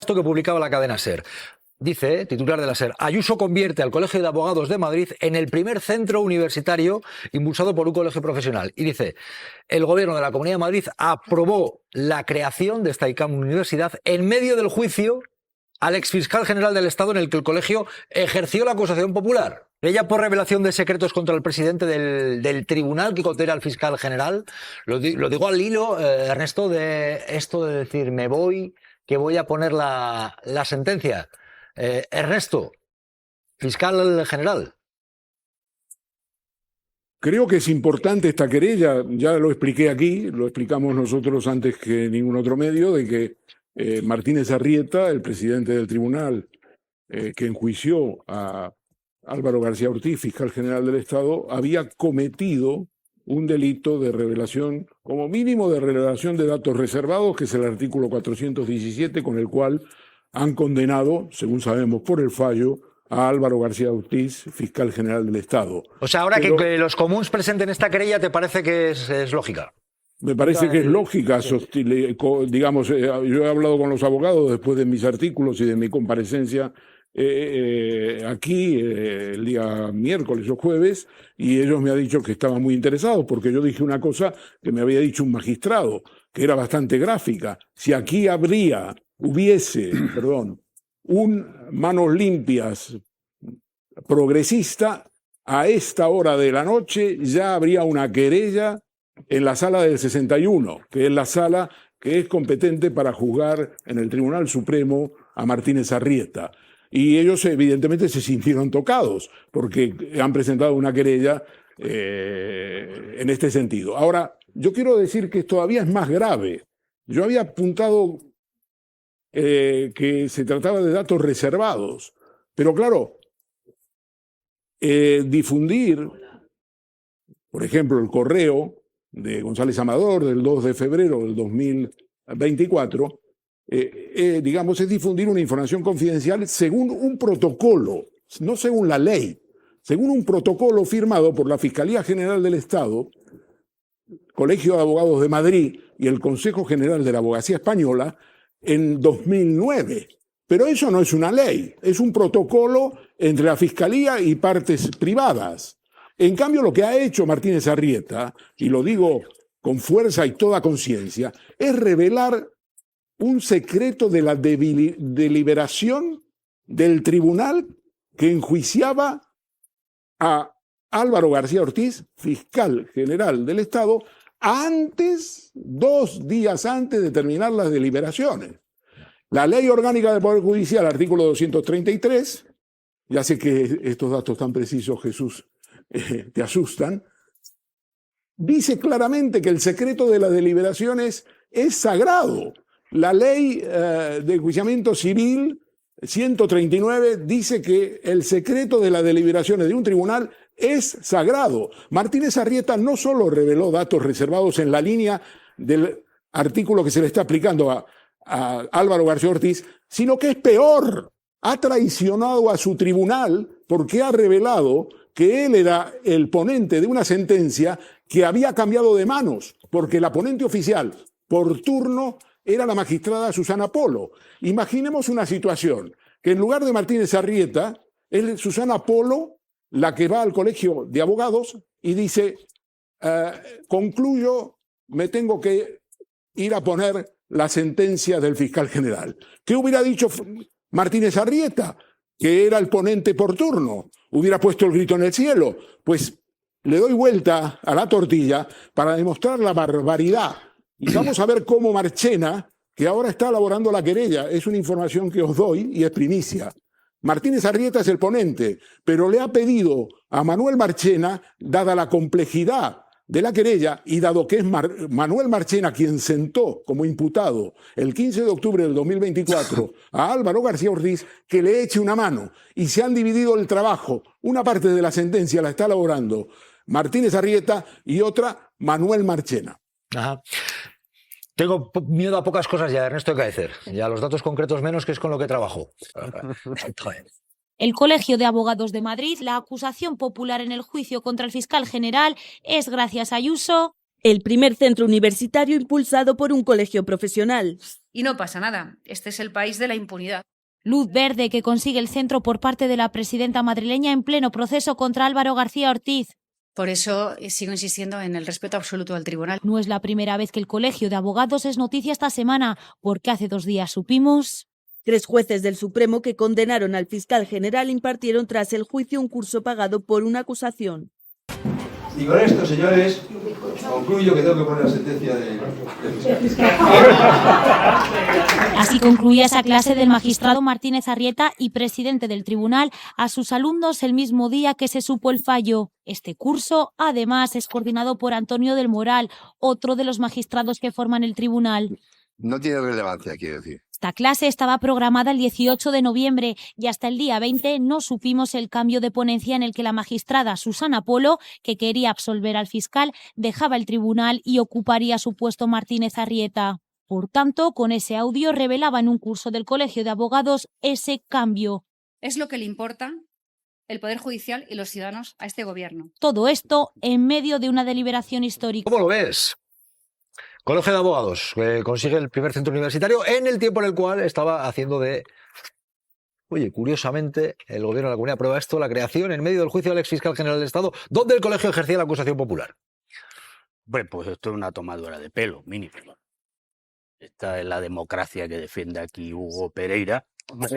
esto que publicaba la cadena SER. Dice, titular de la SER, Ayuso convierte al Colegio de Abogados de Madrid en el primer centro universitario impulsado por un colegio profesional. Y dice, el gobierno de la Comunidad de Madrid aprobó la creación de esta ICAM Universidad en medio del juicio al exfiscal general del Estado en el que el colegio ejerció la acusación popular. Ella por revelación de secretos contra el presidente del tribunal que considera al fiscal general. Lo digo al hilo, Ernesto, de esto de decir, me voy, que voy a poner la sentencia. Ernesto, fiscal general. Creo que es importante esta querella, ya lo expliqué aquí, lo explicamos nosotros antes que ningún otro medio, de que Martínez Arrieta, el presidente del tribunal que enjuició a Álvaro García Ortiz, fiscal general del Estado, había cometido un delito de revelación, como mínimo de revelación de datos reservados, que es el artículo 417, con el cual han condenado, según sabemos por el fallo, a Álvaro García Ortiz, fiscal general del Estado. O sea, ahora que los comuns presenten esta querella, ¿te parece que es lógica? Me parece que es lógica, digamos, yo he hablado con los abogados después de mis artículos y de mi comparecencia aquí el día miércoles o jueves, y ellos me han dicho que estaban muy interesados porque yo dije una cosa que me había dicho un magistrado, que era bastante gráfica. Si aquí hubiese un Manos Limpias progresista, a esta hora de la noche ya habría una querella en la sala del 61, que es la sala que es competente para juzgar en el Tribunal Supremo a Martínez Arrieta. Y ellos evidentemente se sintieron tocados porque han presentado una querella en este sentido. Ahora, yo quiero decir que todavía es más grave. Yo había apuntado que se trataba de datos reservados, pero claro, difundir, por ejemplo, el correo de González Amador del 2 de febrero del 2024, digamos, es difundir una información confidencial según un protocolo, no según la ley, según un protocolo firmado por la Fiscalía General del Estado, Colegio de Abogados de Madrid y el Consejo General de la Abogacía Española en 2009. Pero eso no es una ley, es un protocolo entre la Fiscalía y partes privadas. En cambio, lo que ha hecho Martínez Arrieta, y lo digo con fuerza y toda conciencia, es revelar un secreto de la deliberación del tribunal que enjuiciaba a Álvaro García Ortiz, fiscal general del Estado, antes, 2 días antes de terminar las deliberaciones. La Ley Orgánica del Poder Judicial, artículo 233, ya sé que estos datos tan precisos, Jesús, te asustan, dice claramente que el secreto de las deliberaciones es sagrado. La ley de enjuiciamiento civil 139 dice que el secreto de las deliberaciones de un tribunal es sagrado. Martínez Arrieta no solo reveló datos reservados en la línea del artículo que se le está aplicando a Álvaro García Ortiz, sino que es peor, ha traicionado a su tribunal porque ha revelado que él era el ponente de una sentencia que había cambiado de manos, porque la ponente oficial por turno era la magistrada Susana Polo. Imaginemos una situación, que en lugar de Martínez Arrieta, es Susana Polo la que va al Colegio de Abogados y dice, concluyo, me tengo que ir a poner la sentencia del fiscal general. ¿Qué hubiera dicho Martínez Arrieta? Que era el ponente por turno, hubiera puesto el grito en el cielo. Pues le doy vuelta a la tortilla para demostrar la barbaridad. Y vamos a ver cómo Marchena, que ahora está elaborando la querella, es una información que os doy y es primicia. Martínez Arrieta es el ponente, pero le ha pedido a Manuel Marchena, dada la complejidad de la querella y dado que es Manuel Marchena quien sentó como imputado el 15 de octubre del 2024 a Álvaro García Ortiz, que le eche una mano. Y se han dividido el trabajo. Una parte de la sentencia la está elaborando Martínez Arrieta y otra Manuel Marchena. Ajá. Tengo miedo a pocas cosas ya, Ernesto, hay que decir. Ya los datos concretos menos, que es con lo que trabajo. El Colegio de Abogados de Madrid, la acusación popular en el juicio contra el fiscal general es gracias a Ayuso el primer centro universitario impulsado por un colegio profesional. Y no pasa nada, este es el país de la impunidad. Luz verde que consigue el centro por parte de la presidenta madrileña en pleno proceso contra Álvaro García Ortiz. Por eso sigo insistiendo en el respeto absoluto al tribunal. No es la primera vez que el Colegio de Abogados es noticia esta semana, porque hace 2 días supimos... 3 jueces del Supremo que condenaron al fiscal general impartieron tras el juicio un curso pagado por una acusación. Y con esto, señores, concluyo que tengo que poner la sentencia del fiscal. Así concluía esa clase del magistrado Martínez Arrieta y presidente del tribunal a sus alumnos el mismo día que se supo el fallo. Este curso, además, es coordinado por Antonio del Moral, otro de los magistrados que forman el tribunal. No tiene relevancia, quiero decir. Esta clase estaba programada el 18 de noviembre y hasta el día 20 no supimos el cambio de ponencia en el que la magistrada Susana Polo, que quería absolver al fiscal, dejaba el tribunal y ocuparía su puesto Martínez Arrieta. Por tanto, con ese audio revelaba en un curso del Colegio de Abogados ese cambio. Es lo que le importa el Poder Judicial y los ciudadanos a este gobierno. Todo esto en medio de una deliberación histórica. ¿Cómo lo ves? Colegio de Abogados, que consigue el primer centro universitario en el tiempo en el cual estaba haciendo de... Oye, curiosamente, el gobierno de la Comunidad aprueba esto, la creación en medio del juicio del exfiscal general del Estado, donde el colegio ejercía la acusación popular. Bueno, pues esto es una tomadura de pelo, mínimo. Esta es la democracia que defiende aquí Hugo Pereira.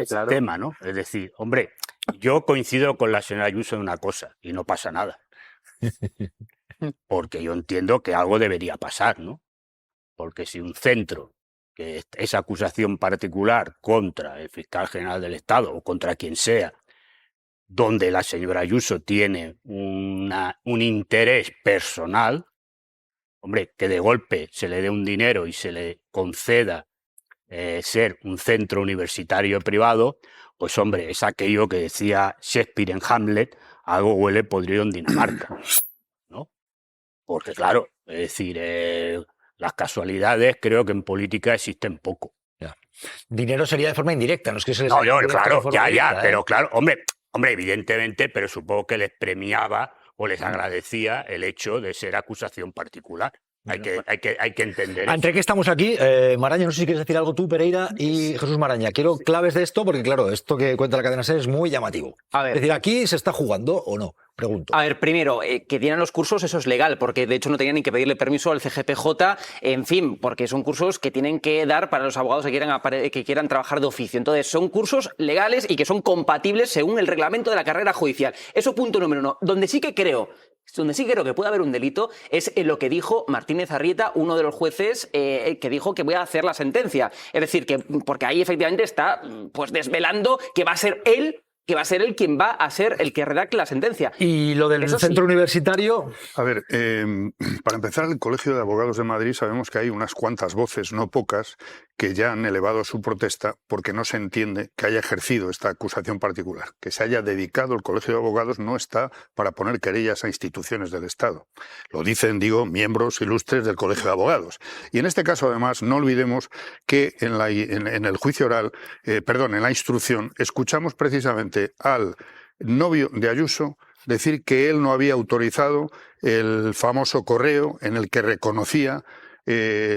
Claro. Tema, ¿no? Es decir, hombre, yo coincido con la señora Ayuso en una cosa, y no pasa nada. Porque yo entiendo que algo debería pasar, ¿no? Porque si un centro, que es acusación particular contra el fiscal general del Estado o contra quien sea, donde la señora Ayuso tiene un interés personal, hombre, que de golpe se le dé un dinero y se le conceda ser un centro universitario privado, pues hombre, es aquello que decía Shakespeare en Hamlet, algo huele podrido en Dinamarca, ¿no? Porque claro, es decir... las casualidades creo que en política existen poco. Ya. Dinero sería de forma indirecta, no es que se les... No, directa claro, de forma ya, directa, pero claro, hombre, evidentemente, pero supongo que les premiaba o les agradecía el hecho de ser acusación particular. Hay que entender eso. Entre que estamos aquí, Maraña, no sé si quieres decir algo tú, Pereira y Jesús Maraña. Quiero claves de esto porque, claro, esto que cuenta la cadena SER es muy llamativo. A ver. Es decir, ¿aquí se está jugando o no? Pregunto. A ver, primero, que dieran los cursos, eso es legal, porque de hecho no tenían ni que pedirle permiso al CGPJ, en fin, porque son cursos que tienen que dar para los abogados que quieran trabajar de oficio. Entonces, son cursos legales y que son compatibles según el reglamento de la carrera judicial. Eso punto número 1. Donde sí creo que puede haber un delito es en lo que dijo Martínez Arrieta, uno de los jueces que dijo que voy a hacer la sentencia. Es decir, que porque ahí efectivamente está pues desvelando que va a ser él quien va a ser el que redacte la sentencia. ¿Y lo del centro universitario? A ver, para empezar, el Colegio de Abogados de Madrid sabemos que hay unas cuantas voces, no pocas, que ya han elevado su protesta porque no se entiende que haya ejercido esta acusación particular. Que se haya dedicado el Colegio de Abogados no está para poner querellas a instituciones del Estado. Lo dicen, miembros ilustres del Colegio de Abogados. Y en este caso, además, no olvidemos que en el juicio oral, en la instrucción, escuchamos precisamente al novio de Ayuso decir que él no había autorizado el famoso correo en el que reconocía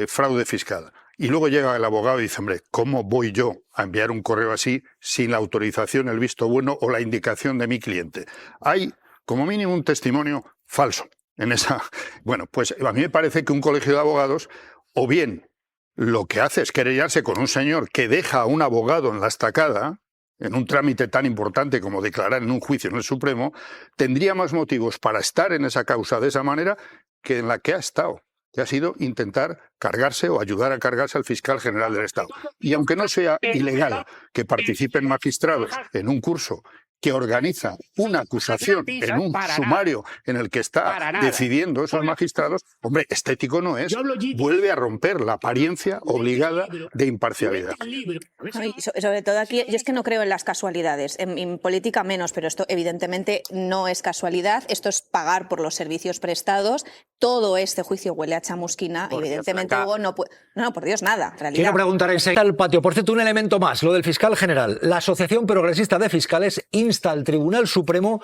fraude fiscal. Y luego llega el abogado y dice, hombre, ¿cómo voy yo a enviar un correo así sin la autorización, el visto bueno o la indicación de mi cliente? Hay, como mínimo, un testimonio falso en esa... Bueno, pues a mí me parece que un colegio de abogados, o bien lo que hace es querellarse con un señor que deja a un abogado en la estacada, en un trámite tan importante como declarar en un juicio en el Supremo, tendría más motivos para estar en esa causa de esa manera que en la que ha estado, que ha sido intentar cargarse o ayudar a cargarse al fiscal general del Estado. Y aunque no sea ilegal que participen magistrados en un curso que organiza una acusación en un sumario en el que está decidiendo esos magistrados, hombre, estético no es, vuelve a romper la apariencia obligada de imparcialidad. Y sobre todo aquí, yo es que no creo en las casualidades, en política menos, pero esto evidentemente no es casualidad, esto es pagar por los servicios prestados. Todo este juicio huele a chamusquina, evidentemente Hugo no puede... No, por Dios, nada, en realidad. Quiero preguntar enseguida al patio. Por cierto, un elemento más, lo del fiscal general. La Asociación Progresista de Fiscales insta al Tribunal Supremo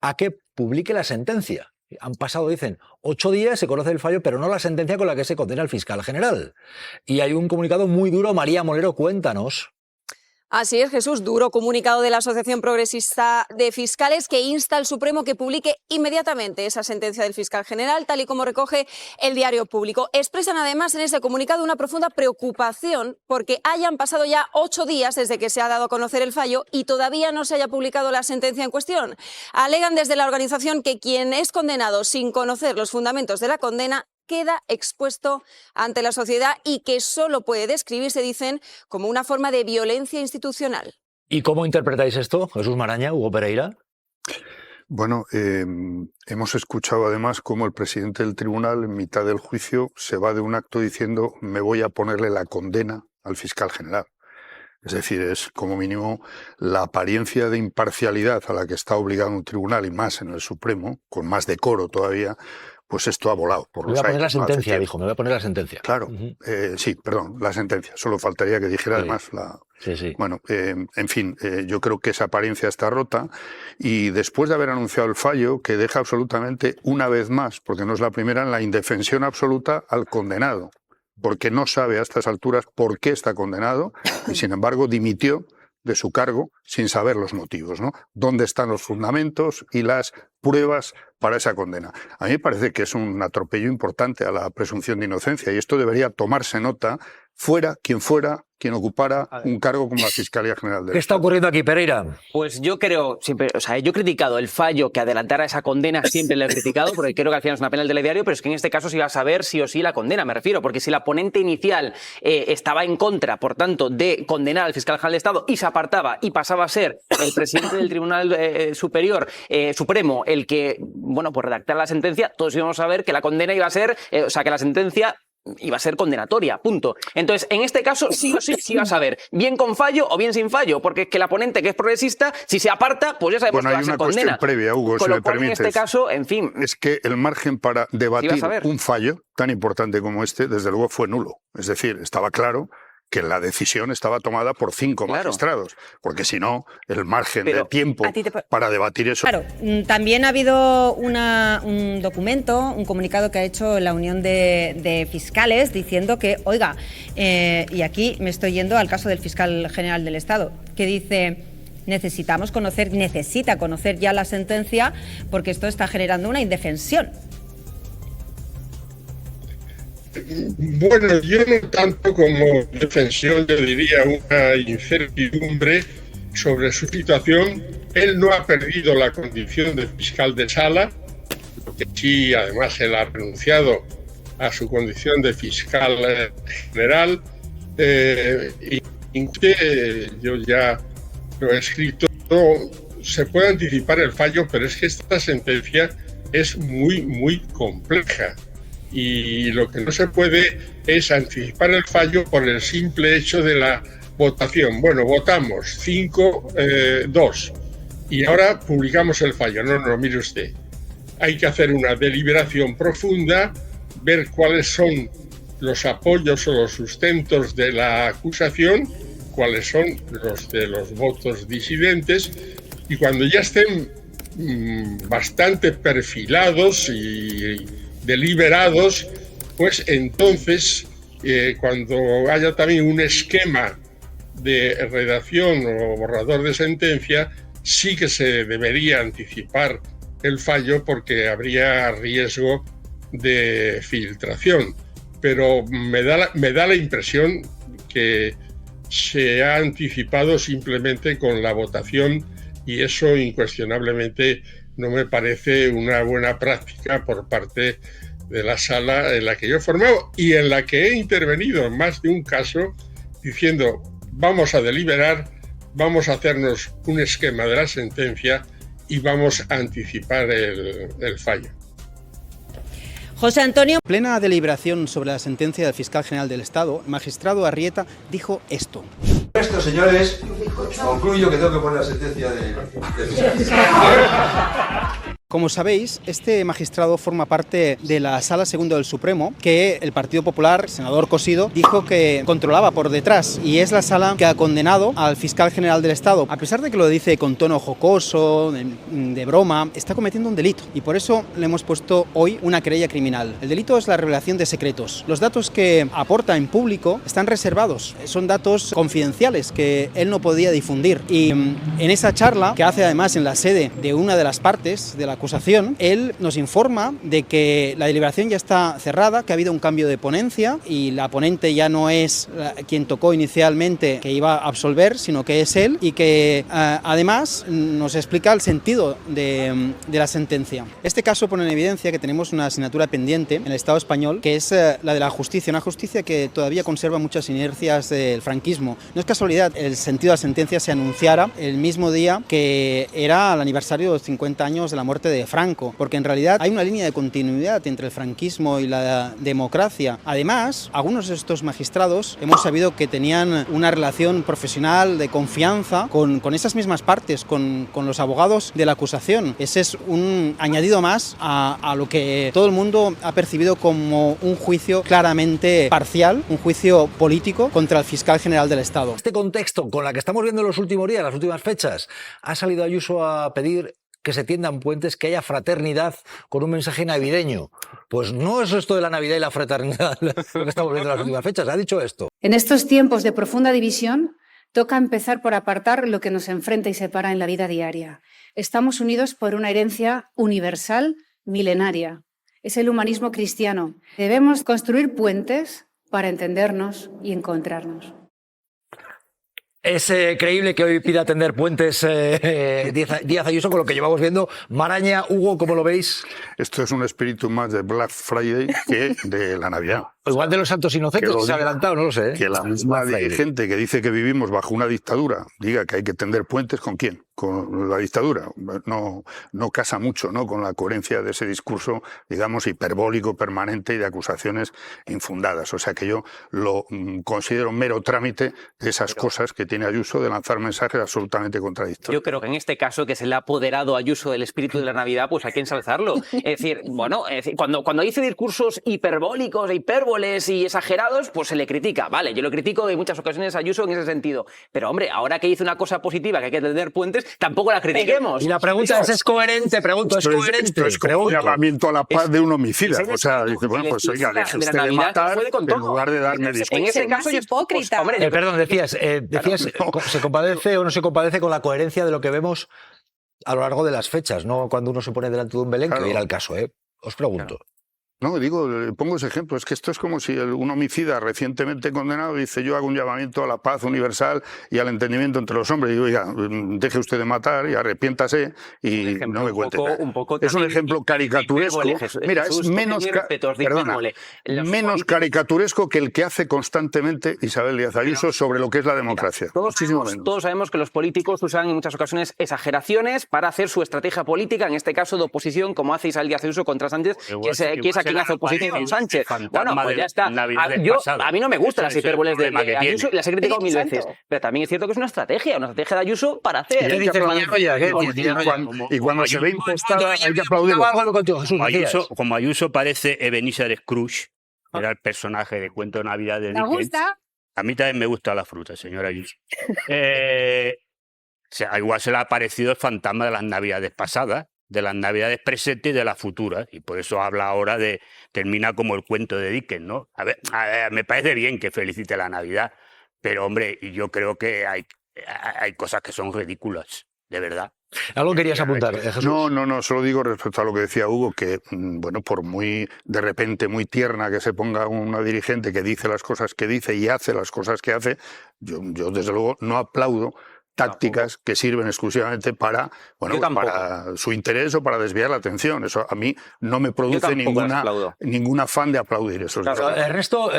a que publique la sentencia. Han pasado, dicen, 8 días, se conoce el fallo, pero no la sentencia con la que se condena al fiscal general. Y hay un comunicado muy duro. María Molero, cuéntanos. Así es, Jesús, duro comunicado de la Asociación Progresista de Fiscales que insta al Supremo que publique inmediatamente esa sentencia del fiscal general, tal y como recoge el Diario Público. Expresan además en ese comunicado una profunda preocupación porque hayan pasado ya 8 días desde que se ha dado a conocer el fallo y todavía no se haya publicado la sentencia en cuestión. Alegan desde la organización que quien es condenado sin conocer los fundamentos de la condena queda expuesto ante la sociedad y que solo puede describirse, dicen, como una forma de violencia institucional. ¿Y cómo interpretáis esto, Jesús Maraña, Hugo Pereira? Bueno, hemos escuchado además cómo el presidente del tribunal en mitad del juicio se va de un acto diciendo me voy a ponerle la condena al fiscal general. Es decir, es como mínimo la apariencia de imparcialidad a la que está obligado un tribunal y más en el Supremo, con más decoro todavía. Pues esto ha volado por los aires. Me voy a poner la sentencia, dijo, me voy a poner la sentencia. Claro, sí, perdón, la sentencia. Solo faltaría que dijera además la... Sí. Bueno, en fin, yo creo que esa apariencia está rota y después de haber anunciado el fallo, que deja absolutamente, una vez más, porque no es la primera, en la indefensión absoluta al condenado, porque no sabe a estas alturas por qué está condenado y, sin embargo, dimitió de su cargo sin saber los motivos, ¿no? ¿Dónde están los fundamentos y las pruebas para esa condena? A mí me parece que es un atropello importante a la presunción de inocencia y esto debería tomarse nota fuera quien ocupara un cargo como la Fiscalía General del Estado. ¿Qué está ocurriendo aquí, Pereira? Pues yo creo, siempre, o sea, yo he criticado el fallo que adelantara esa condena, siempre lo he criticado, porque creo que al final es una pena el telediario, pero es que en este caso se iba a saber sí o sí la condena, me refiero, porque si la ponente inicial estaba en contra, por tanto, de condenar al fiscal general del Estado y se apartaba y pasaba a ser el presidente del Tribunal Supremo el que, bueno, pues redactara la sentencia, todos íbamos a ver que la condena iba a ser, o sea, que la sentencia iba a ser condenatoria, punto. Entonces, en este caso, sí o sí, sí vas a ver, bien con fallo o bien sin fallo, porque es que la ponente, que es progresista, si se aparta, pues ya sabemos que va a ser condena. Bueno, hay una cuestión previa, Hugo, si me permites. En este caso, en fin... Es que el margen para debatir un fallo tan importante como este, desde luego, fue nulo. Es decir, estaba claro que la decisión estaba tomada por 5 magistrados, porque si no, el margen de tiempo para debatir eso... Claro, también ha habido un documento, un comunicado que ha hecho la Unión de Fiscales diciendo que, oiga, y aquí me estoy yendo al caso del fiscal general del Estado, que dice... necesita conocer ya la sentencia porque esto está generando una indefensión. Bueno, yo no tanto como defensión, yo diría una incertidumbre sobre su situación. Él no ha perdido la condición de fiscal de sala, lo que sí, además, él ha renunciado a su condición de fiscal general. Y yo ya lo he escrito, se puede anticipar el fallo, pero es que esta sentencia es muy compleja. Y lo que no se puede es anticipar el fallo por el simple hecho de la votación. Bueno, votamos 5-2 y ahora publicamos el fallo. No, mire usted. Hay que hacer una deliberación profunda, ver cuáles son los apoyos o los sustentos de la acusación, cuáles son los de los votos disidentes, y cuando ya estén bastante perfilados y deliberados, pues entonces, cuando haya también un esquema de redacción o borrador de sentencia, sí que se debería anticipar el fallo porque habría riesgo de filtración. Pero me da la impresión que se ha anticipado simplemente con la votación y eso incuestionablemente no me parece una buena práctica por parte de la sala en la que yo he formado y en la que he intervenido en más de un caso diciendo vamos a deliberar, vamos a hacernos un esquema de la sentencia y vamos a anticipar el fallo. José Antonio. En plena deliberación sobre la sentencia del fiscal general del Estado, el magistrado Arrieta dijo esto. Esto, señores, concluyo que tengo que poner la sentencia de fiscal. Como sabéis, este magistrado forma parte de la Sala Segunda del Supremo, que el Partido Popular, senador Cosidó, dijo que controlaba por detrás, y es la sala que ha condenado al fiscal general del Estado. A pesar de que lo dice con tono jocoso, de broma, está cometiendo un delito, y por eso le hemos puesto hoy una querella criminal. El delito es la revelación de secretos. Los datos que aporta en público están reservados, son datos confidenciales que él no podía difundir. Y en esa charla, que hace además en la sede de una de las partes de la acusación, él nos informa de que la deliberación ya está cerrada, que ha habido un cambio de ponencia y la ponente ya no es quien tocó inicialmente que iba a absolver, sino que es él, y que además nos explica el sentido de la sentencia. Este caso pone en evidencia que tenemos una asignatura pendiente en el Estado español, que es la de la justicia, una justicia que todavía conserva muchas inercias del franquismo. No es casualidad, el sentido de la sentencia se anunciara el mismo día que era el aniversario de los 50 años de la muerte de Franco, porque en realidad hay una línea de continuidad entre el franquismo y la democracia. Además, algunos de estos magistrados hemos sabido que tenían una relación profesional de confianza con esas mismas partes, con los abogados de la acusación. Ese es un añadido más a lo que todo el mundo ha percibido como un juicio claramente parcial, un juicio político contra el fiscal general del Estado. Este contexto con la que estamos viendo en los últimos días, las últimas fechas, ha salido Ayuso a pedir que se tiendan puentes, que haya fraternidad con un mensaje navideño. Pues no es esto de la Navidad y la fraternidad lo que estamos viendo en las últimas fechas, ha dicho esto. En estos tiempos de profunda división, toca empezar por apartar lo que nos enfrenta y separa en la vida diaria. Estamos unidos por una herencia universal, milenaria. Es el humanismo cristiano. Debemos construir puentes para entendernos y encontrarnos. Es creíble que hoy pida tender puentes Díaz Ayuso con lo que llevamos viendo. Maraña, Hugo, ¿cómo lo veis? Esto es un espíritu más de Black Friday que de la Navidad. Igual de los santos inocentes, se ha adelantado, no lo sé. Que la misma dirigente que dice que vivimos bajo una dictadura diga que hay que tender puentes, ¿con quién? Con la dictadura. No casa mucho, ¿no?, con la coherencia de ese discurso, digamos, hiperbólico, permanente y de acusaciones infundadas. O sea que yo lo considero mero trámite de esas cosas que tiene Ayuso de lanzar mensajes absolutamente contradictorios. Yo creo que en este caso, que se le ha apoderado a Ayuso del espíritu de la Navidad, pues hay que ensalzarlo. Es decir, bueno, cuando dice discursos hiperbólicos, hipérboles y exagerados, pues se le critica. Vale, yo lo critico en muchas ocasiones a Ayuso en ese sentido. Pero hombre, ahora que hizo una cosa positiva, que hay que tender puentes, tampoco la critiquemos. Y la pregunta es coherente? Pregunto, ¿es coherente? Esto es como un llamamiento a la paz de un homicida. O sea, dice, bueno, pues oiga, deje usted de matar en lugar de darme discursos. En ese caso yo es hipócrita. Perdón, decías, ¿se compadece o no se compadece con la coherencia de lo que vemos a lo largo de las fechas? No cuando uno se pone delante de un Belén, que era el caso, os pregunto. Claro. No, digo, pongo ese ejemplo, es que esto es como si un homicida recientemente condenado dice: yo hago un llamamiento a la paz universal y al entendimiento entre los hombres. Y digo, oiga, deje usted de matar y arrepiéntase y no me cuente. Es un ejemplo caricaturesco. Mira, es menos caricaturesco que el que hace constantemente Isabel Díaz Ayuso sobre lo que es la democracia. Todos sabemos que los políticos usan en muchas ocasiones exageraciones para hacer su estrategia política, en este caso de oposición, como hace Isabel Díaz Ayuso contra Sánchez, que es a quien hace oposición con Sánchez. Bueno, pues ya está. A mí no me gustan las hipérboles de Ayuso y las he criticado mil veces. Pero también es cierto que es una estrategia de Ayuso para hacer. Y cuando se ve impostada hay que aplaudir. Como Ayuso parece Ebenezer Scrooge, era el personaje de Cuento de Navidad de Dickens. ¿Me gusta? A mí también me gusta la fruta, señora Ayuso. Igual se le ha parecido el fantasma de las Navidades pasadas, de las Navidades presentes y de las futuras, y por eso habla ahora termina como el cuento de Dickens, ¿no? A ver, me parece bien que felicite la Navidad, pero hombre, yo creo que hay cosas que son ridículas, de verdad. ¿Algo querías apuntar, Jesús? No, solo digo respecto a lo que decía Hugo, que, bueno, por muy, de repente, muy tierna que se ponga una dirigente que dice las cosas que dice y hace las cosas que hace, yo desde luego no aplaudo tácticas que sirven exclusivamente para su interés o para desviar la atención. Eso a mí no me produce ningún afán de aplaudir eso. Ernesto...